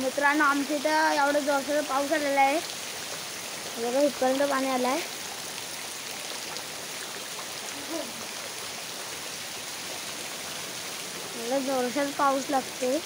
मित्रांनो आमच्या इथं एवढं जोरदार पाऊस आलेला आहे. बघा इथपर्यंत पाणी आलं आहे. मला जोरदार पाऊस लागते.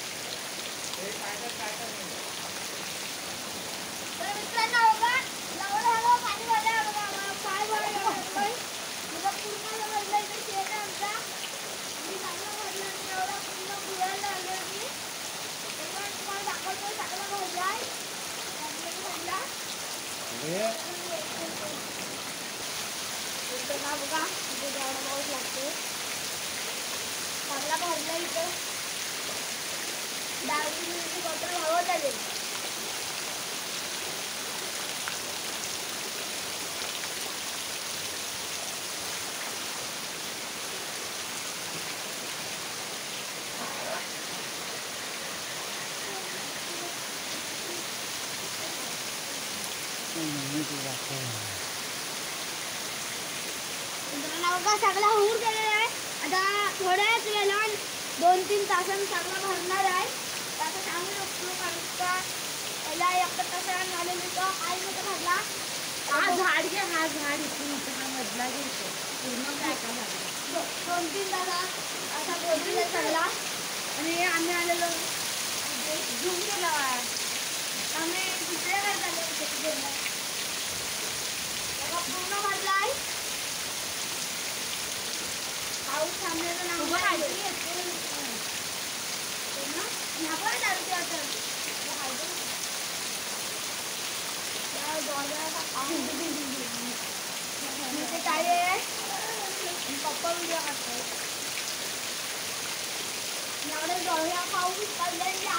बघा इथे जेवढा पाऊस लागते चांगला भरला इथं 10 मिनिटची बॉटल हवं आले. बघा सगळा होऊन गेलेला आहे. आता थोड्याच वेळात 2-3 तासांनी सगळा भरणार आहे. आता सांगू शकतो कारण का पहिला 1 तासाने झालेली तो काय मोठा भरला. हा झाड घे, हा झाड इथून हा मधला घ्यायचा पूर्ण काय का झाला 2-3 तासात असा भरलेला सगळा. आणि आम्ही आलेलो झूम केला आम्ही दुसऱ्या काय झालं पूर्ण भरलाय. पाऊस थांबण्याचं नाव काय आहे पप्पा व्हिडिओ काढतो. एवढे जोरदार पाऊस पडलेला